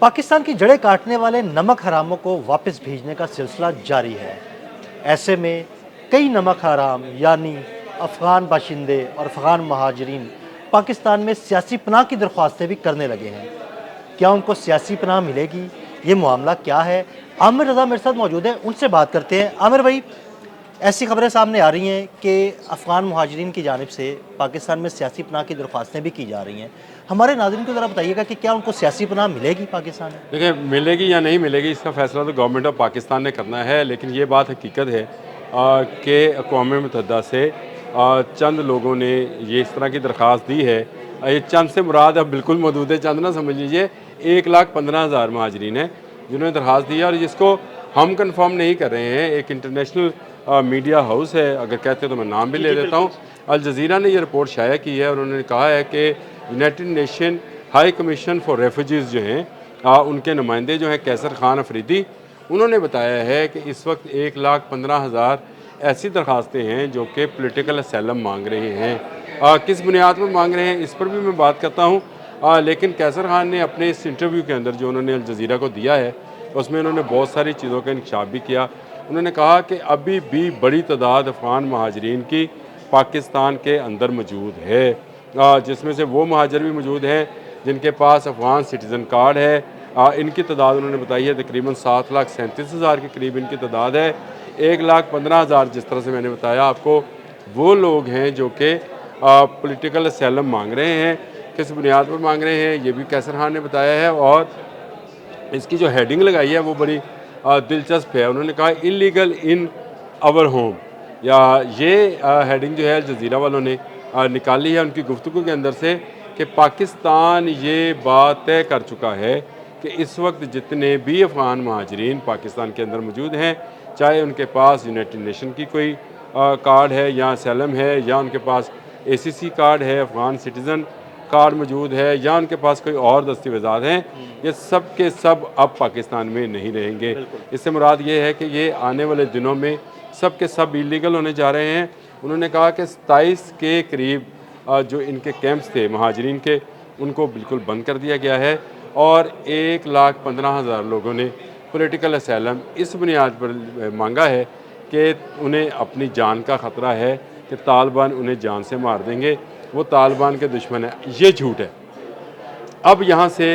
पाकिस्तान की जड़ें काटने वाले नमक हरामों को वापस भेजने का सिलसिला जारी है। ऐसे में कई नमक हराम यानी अफ़गान बाशिंदे और अफ़गान महाजरीन पाकिस्तान में सियासी पनाह की दरख्वास्तें भी करने लगे हैं। क्या उनको सियासी पनाह मिलेगी? ये मामला क्या है? आमिर रज़ा मेरे साथ मौजूद है, उनसे बात करते हैं। आमिर भाई, ऐसी खबरें सामने आ रही हैं कि अफ़गान महाजरीन की जानिब से पाकिस्तान में सियासी पनाह की दरख्वास्तें भी की जा रही हैं। हमारे नाज़रीन को ज़रा बताइएगा कि क्या उनको सियासी पनाह मिलेगी पाकिस्तान में? देखिए, मिलेगी या नहीं मिलेगी इसका फ़ैसला तो गवर्नमेंट ऑफ पाकिस्तान ने करना है, लेकिन ये बात हकीकत है कि अक़वाम मुत्तहिदा से चंद लोगों ने ये इस तरह की दरख्वास्त दी है। ये चंद से मुराद अब बिल्कुल मौजूद है, चंद ना समझ लीजिए, 1,15,000 महाजरीन हैं जिन्होंने दरख्वास्त दी है और जिसको हम कन्फर्म नहीं कर रहे हैं। एक इंटरनेशनल मीडिया हाउस है, अगर कहते हैं तो मैं नाम भी ले देता हूँ, अल जज़ीरा ने ये रिपोर्ट शाया की है और उन्होंने कहा है कि United nation high commission for refugees जो हैं उनके नुमाइंदे जो हैं कैसर खान अफरीदी, उन्होंने बताया है कि इस वक्त 1,15,000 ऐसी दरख्वास्तें हैं जो कि पॉलिटिकल असैलम मांग रहे हैं। किस बुनियाद पर मांग रहे हैं इस पर भी मैं बात करता हूँ। लेकिन कैसर खान ने अपने इस इंटरव्यू के अंदर जो उन्होंने अल जज़ीरा को दिया है उसमें उन्होंने बहुत सारी चीज़ों का इंकशाफ भी किया। उन्होंने कहा कि अभी भी बड़ी तादाद अफ़गान महाजरीन की पाकिस्तान के अंदर मौजूद है, जिसमें से वो महाजर भी मौजूद हैं जिनके पास अफ़गान सिटीज़न कार्ड है। इनकी तादाद उन्होंने बताई है तकरीबन 7,37,000 के करीब इनकी तादाद है। 1,15,000 जिस तरह से मैंने बताया आपको, वो लोग हैं जो कि पॉलिटिकल असैलम मांग रहे हैं। किस बुनियाद पर मांग रहे हैं ये भी कैसर खान ने बताया है और इसकी जो हेडिंग लगाई है वो बड़ी दिलचस्प है। उन्होंने कहा इलीगल इन आवर होम, या ये हेडिंग जो है अल जज़ीरा वालों ने निकाली है उनकी गुफ्तगू के अंदर से कि पाकिस्तान ये बात तय कर चुका है कि इस वक्त जितने भी अफ़गान महाजरीन पाकिस्तान के अंदर मौजूद हैं, चाहे उनके पास यूनाइटेड नेशन की कोई कार्ड है या असैलम है, या उनके पास ACC कार्ड है, अफ़गान सिटीज़न कार्ड मौजूद है, या उनके पास कोई और दस्तावेज़ात हैं, ये सब के सब अब पाकिस्तान में नहीं रहेंगे। इससे मुराद ये है कि ये आने वाले दिनों में सब के सब इलीगल होने जा रहे हैं। उन्होंने कहा कि 27 के करीब जो इनके कैंप्स थे महाजरीन के, उनको बिल्कुल बंद कर दिया गया है और 1,15,000 लोगों ने पॉलिटिकल असैलम इस बुनियाद पर मांगा है कि उन्हें अपनी जान का ख़तरा है कि तालिबान उन्हें जान से मार देंगे, वो तालिबान के दुश्मन है। ये झूठ है। अब यहाँ से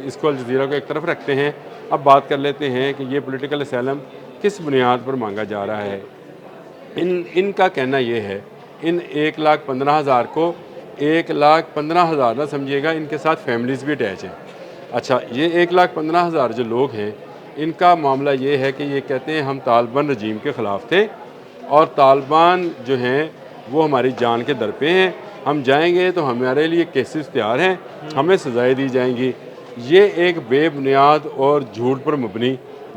इसको अल जज़ीरा को एक तरफ रखते हैं, अब बात कर लेते हैं कि ये पॉलिटिकल असैलम किस बुनियाद पर मांगा जा रहा है। इनका कहना ये है, इन 1,15,000 को 1,15,000 ना समझिएगा, इनके साथ फैमिलीज़ भी अटैच हैं। अच्छा, ये 1,15,000 जो लोग हैं, इनका मामला ये है कि ये कहते हैं हम तालिबान रजीम के ख़िलाफ़ थे और तालिबान जो हैं वो हमारी जान के दर पे हैं, हम जाएंगे तो हमारे लिए केसेस तैयार हैं, हमें सज़ाएँ दी जाएंगी। ये एक बेबुनियाद और झूठ पर मबनी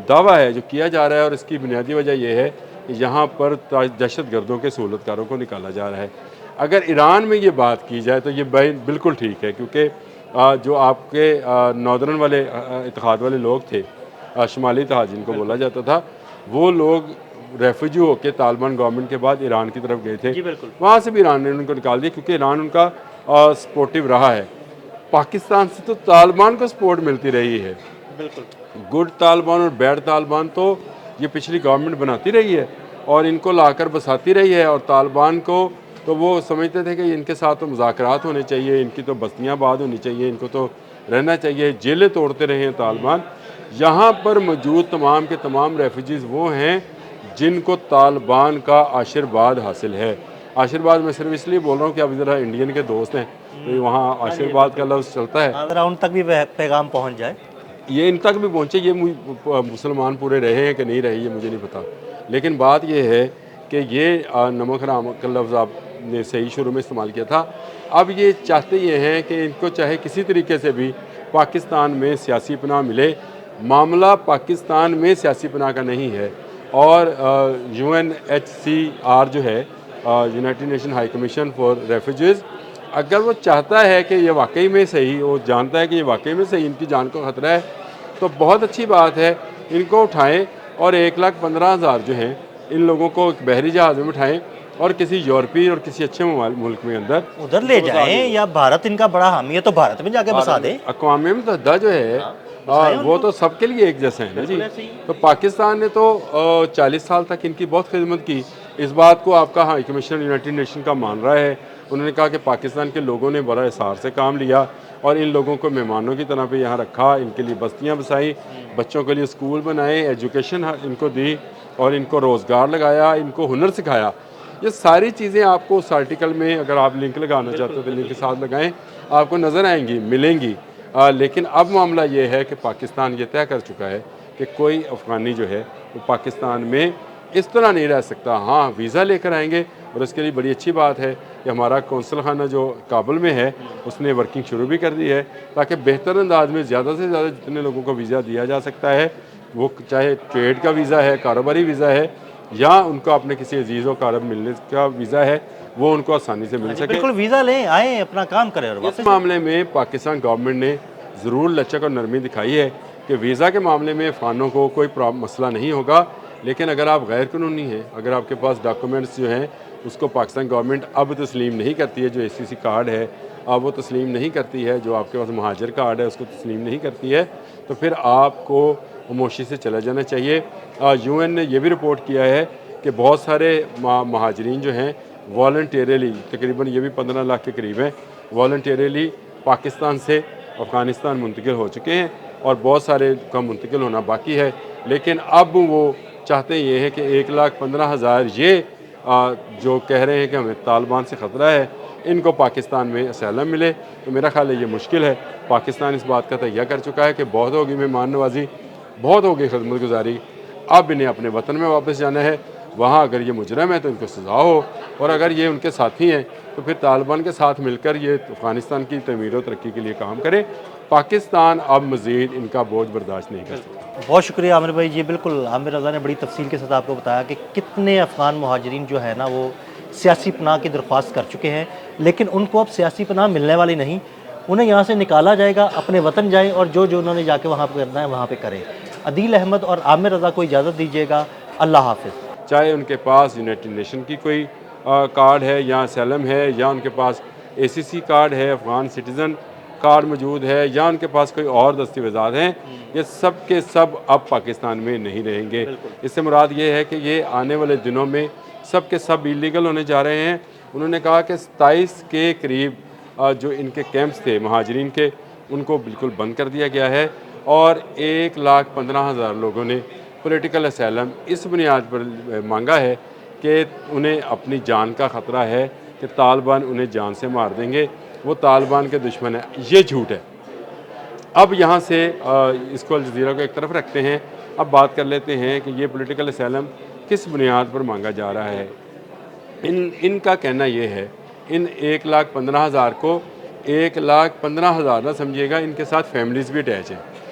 दावा है जो किया जा रहा है और इसकी बुनियादी वजह यह है कि यहाँ पर दहशतगर्दों के सहूलतकारों को निकाला जा रहा है। अगर ईरान में ये बात की जाए तो ये बिल्कुल ठीक है, क्योंकि जो आपके नॉर्दर्न वाले इत्तेहाद वाले लोग थे, शुमाली इत्तेहाद जिनको बोला जाता था, वो लोग रेफ्यूजी होकर तालिबान गवर्नमेंट के बाद ईरान की तरफ गए थे। वहाँ से भी ईरान ने उनको निकाल दिया क्योंकि ईरान उनका सपोर्टिव रहा है। पाकिस्तान से तो तालिबान को सपोर्ट मिलती रही है। गुड तालिबान और बैड तालिबान तो ये पिछली गवर्नमेंट बनाती रही है और इनको लाकर बसाती रही है, और तालिबान को तो वो समझते थे कि इनके साथ तो मुज़ाकरात होने चाहिए, इनकी तो बस्तियाँ आबाद होनी चाहिए, इनको तो रहना चाहिए। जेलें तोड़ते रहे हैं तालिबान। यहाँ पर मौजूद तमाम के तमाम रेफ्यूजीज़ वो हैं जिनको तालिबान का आशीर्वाद हासिल है। आशीर्वाद मैं सिर्फ इसलिए बोल रहा हूँ कि अब ज़रा इंडियन के दोस्त हैं तो वहाँ आशीर्वाद का लफ्ज़ चलता है, ज़रा उन तक भी पैगाम पहुँच जाए। ये इन तक भी पहुँचे। ये मुसलमान पूरे रहे हैं कि नहीं रहे ये मुझे नहीं पता, लेकिन बात ये है कि ये नमक हराम का लफ्ज़ आपने सही शुरू में इस्तेमाल किया था। अब ये चाहते ये हैं कि इनको चाहे किसी तरीके से भी पाकिस्तान में सियासी पनाह मिले। मामला पाकिस्तान में सियासी पनाह का नहीं है, और UNHCR जो है, United nation high commission for refugees, अगर वो चाहता है कि ये वाकई में सही, वो जानता है कि ये वाकई में सही इनकी जान को ख़तरा है, तो बहुत अच्छी बात है, इनको उठाएं और 1,15,000 जो हैं इन लोगों को एक बहरी जहाज़ में उठाएं और किसी यूरोपीय और किसी अच्छे मुल्क में अंदर उधर ले जाएं, या भारत इनका बड़ा हामी है तो भारत में जाके बसा दें। अक़वाम मुत्तहिदा जो है वो तो सबके लिए एक जैसा है ना जी। तो पाकिस्तान ने तो 40 साल तक इनकी बहुत खिदमत की। इस बात को आपका हाई कमिश्नर यूनाइटेड नेशन का मान रहा है। उन्होंने कहा कि पाकिस्तान के लोगों ने बड़ा इसार से काम लिया और इन लोगों को मेहमानों की तरह पे यहाँ रखा, इनके लिए बस्तियाँ बसाई, बच्चों के लिए स्कूल बनाए, एजुकेशन इनको दी और इनको रोज़गार लगाया, इनको हुनर सिखाया। ये सारी चीज़ें आपको उस आर्टिकल में, अगर आप लिंक लगाना चाहते हो तो लिंक के साथ लगाएं, आपको नज़र आएंगी, मिलेंगी। लेकिन अब मामला ये है कि पाकिस्तान ये तय कर चुका है कि कोई अफ़गानी जो है वो पाकिस्तान में इस तरह नहीं रह सकता। हाँ, वीज़ा लेकर आएंगे और इसके लिए बड़ी अच्छी बात है कि हमारा कौंसल खाना जो काबुल में है उसने वर्किंग शुरू भी कर दी है, ताकि बेहतर अंदाज में ज़्यादा से ज़्यादा जितने लोगों को वीज़ा दिया जा सकता है, वो चाहे ट्रेड का वीज़ा है, कारोबारी वीज़ा है, या उनको अपने किसी अजीज़ व कारब मिलने का वीज़ा है, वो उनको आसानी से मिल सके। बिल्कुल वीज़ा लें, आएँ, अपना काम करें और इस मामले में पाकिस्तान गवर्नमेंट ने ज़रूर लचक और नरमी दिखाई है कि वीज़ा के मामले में फ़ानों को कोई मसला नहीं होगा। लेकिन अगर आप गैर कानूनी हैं, अगर आपके पास डॉक्यूमेंट्स जो हैं उसको पाकिस्तान गवर्नमेंट अब तस्लीम नहीं करती है, जो ACC कार्ड है अब वो तस्लीम नहीं करती है, जो आपके पास महाजर कार्ड है उसको तस्लीम नहीं करती है, तो फिर आपको खामोशी से चला जाना चाहिए। UN ने यह भी रिपोर्ट किया है कि बहुत सारे महाजरीन जो हैं वॉलंटियरली, तकरीबन ये भी 15 लाख के करीब हैं, वॉलंटियरली पाकिस्तान से अफ़गानिस्तान मुंतकिल हो चुके हैं और बहुत सारे का मुंतकिल होना बाकी है। लेकिन अब वो चाहते ये हैं कि 1,15,000 ये जो कह रहे हैं कि हमें तालिबान से ख़तरा है, इनको पाकिस्तान में असैलम मिले। तो मेरा ख्याल है ये मुश्किल है। पाकिस्तान इस बात का तैयार कर चुका है कि बहुत होगी मेहमान नवाजी, बहुत होगी खिदमत गुजारी, अब इन्हें अपने वतन में वापस जाना है। वहाँ अगर ये मुजरम है तो इनको सज़ा हो, और अगर ये उनके साथी हैं तो फिर तालिबान के साथ मिलकर ये अफ़गानिस्तान की तमीर व तरक्की के लिए काम करें। पाकिस्तान अब मज़ीद इनका बोझ बर्दाश्त नहीं कर सकता। बहुत शुक्रिया आमिर भाई। जी बिल्कुल, आमिर रज़ा ने बड़ी तफसील के साथ आपको बताया कि कितने अफ़गान मुहाजिरीन जो है ना वो सियासी पनाह की दरख्वास्त कर चुके हैं, लेकिन उनको अब सियासी पनाह मिलने वाली नहीं, उन्हें यहाँ से निकाला जाएगा, अपने वतन जाएँ और जो जो उन्होंने जाके वहाँ पर करना है वहाँ पर करें। अदील अहमद और आमिर रज़ा को इजाज़त दीजिएगा। अल्लाह हाफ़िज़। चाहे उनके पास यूनाइटेड नेशन की कोई कार्ड है या असैलम है, या उनके पास ACC कार्ड है, अफ़गान सिटीज़न कार्ड मौजूद है, या उनके पास कोई और दस्तावेज़ात हैं, ये सब के सब अब पाकिस्तान में नहीं रहेंगे। इससे मुराद ये है कि ये आने वाले दिनों में सब के सब इलीगल होने जा रहे हैं। उन्होंने कहा कि 27 के करीब जो इनके कैंप्स थे महाजरीन के, उनको बिल्कुल बंद कर दिया गया है और 1,15,000 लोगों ने पॉलिटिकल असैलम इस बुनियाद पर मांगा है कि उन्हें अपनी जान का ख़तरा है कि तालिबान उन्हें जान से मार देंगे, वो तालिबान के दुश्मन है। ये झूठ है। अब यहाँ से इसको अल जज़ीरा को एक तरफ रखते हैं, अब बात कर लेते हैं कि ये पॉलिटिकल असैलम किस बुनियाद पर मांगा जा रहा है। इनका कहना ये है, इन 1,15,000 को 1,15,000 ना समझिएगा, इनके साथ फैमिलीज़ भी अटैच हैं।